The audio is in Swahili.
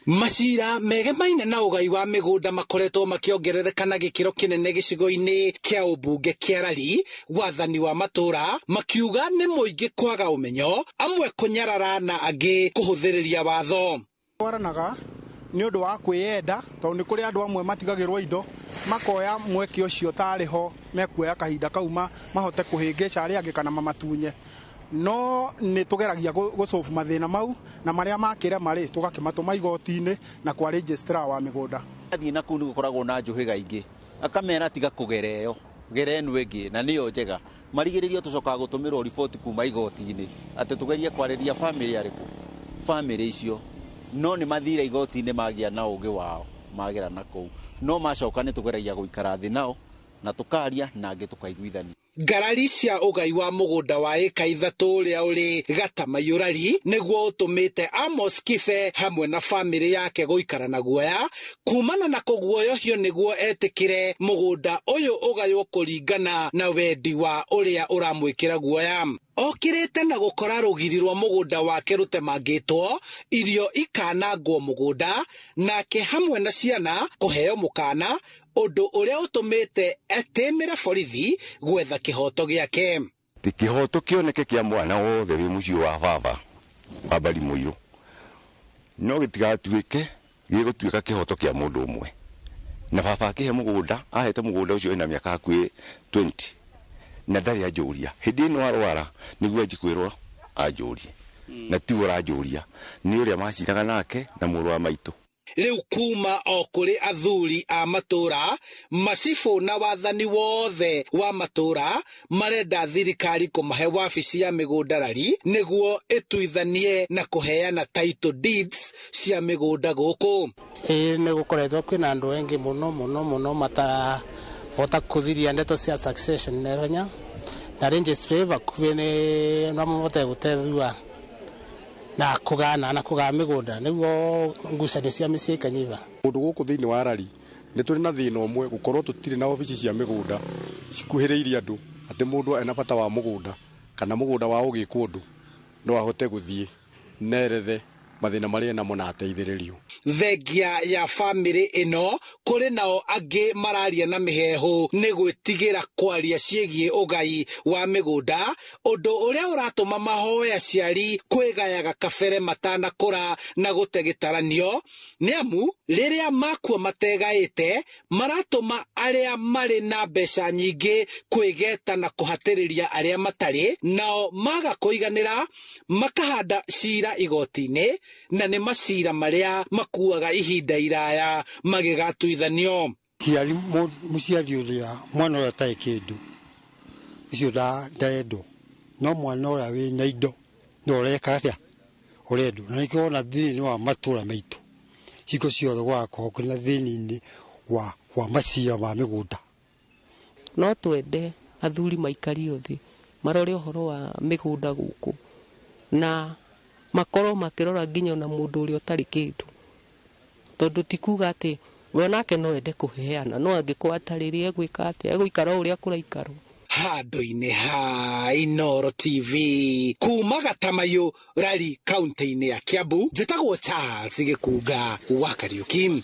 Macira megemaine na ugai wa migunda makoretwo makiongerereka na gikiro kinene gicigo-ini kia ubunge kia Rari, wathani wa matura makiuga ni muingi kwaga umenyo, amwe kunyarara na angi kuhuthiriria watho. Waranaga ni undu wa kwiyenda tondu ni kuri andu amwe matigagirwo indo makoya mweke ucio tariho mekuoya kahinda kauma mahote kuhingica ari angi kana mamatunye. No ni tugeragia gucofu mathina mau na maria makire mari tugakimatuma igoti-ini na kwa registrar wa migunda. Athi na kuu ni gukoragwo na njuhiga ingi akamera tiga kugereyo gere enu ingi na niyo njega marigiririo tucoka gutumirwo report kuma igoti-ini ati tugerie kwariria family ariku family icio no ni mathire igoti-ini magia na ugi wao magera na kuu no macoka ni tugeragia guikara thi nao na tukaria na angi tukaiguithania. Ngarari cia ugai wa mugunda wa eka 3 uria uri Gatamaiyũ Rari niguo utumite Amos Kibe hamwe na family yake guikara na guoya kumana na kuguoyohio niguo etikire mugunda uyu ugaywo kuringana na wendi wa uria uramwikira guoya. Okirite na gukora rugiri rwa mugunda wake rutemangitwo, irio ikanangwo mugunda nake hamwe na ciana kuheo mukana, undu uria utumite etemera borithi gwetha kihoto giake. Kihoto kioneke kia mwana wothe wi mucio wa baba wa Barimuyu no gitigatuike gigutuika kihoto kia mundu umwe na baba akihe mugunda ahete mugunda ucio ina miaka hakwi 20 na ndari ajuria hindi no arwara niguo ajikwirwo ajurie na ti ura ajuria ni uria maciraga nake na muru wa maitu. Riu kuma okuri athuri a matura macifu na wathani wothe wa matura marenda thirikari kumahe wabici ya migunda Rari niguo ituithanie na kuheana title deeds cia migunda guku. Ni gukoretwo kwina andu engi muno matarabota kuthiria ndeto cia succession nehenya na registry vakuvi ni namote gutethua na kugana na kuga migunda niguo ngucanio cia micii kanyiva. Undu guku thiini wa Rari ni turi na thina umwe gukorwo tutire na ofici cia migunda cikuhiriirie andu ati mundu ena bata wa mugunda kana mugunda wa ugikundu no ahote guthie nerethe mathina maria namo na ateithiririo. Thengia ya family ino kuri nao angi mararia na mihehu ni gwitigira kwaria ciegie ugai wa migunda, undu uria uratuma mahoya ciari kwigayaga kabere matana kura na gutegitaranio ni amu riria makua mategaite maratuma aria mari na mbeca nyingi kwigeta na kuhatiriria aria matari, nao maga kuiganira makahanda cira igoti-ini na ni macira maria makuaga ihinda iraya magigatuithanio. Ciari muciari uria mwana uria tai kindu icio ndarendo no mwana uria wina indo no ureka atia urendo na nikio na thini wa matura maitu ciko ciothe gwako kuna thini-ini wa macira ma migunda. No twende athuri maikario thi marore uhoro wa migunda guku na makoro makirora nginya na mundu uria utari kindu tondu tikuga ati we nake no ende kuheana no angikwatarĩria gwika ati eguikara uria kuraikarwo. Handu-ini ha Inooro TV kuma Gatamaiyũ Rari kaunti-ini ya Kiambu, njitagwo Charles Gikunga wa Kariuki.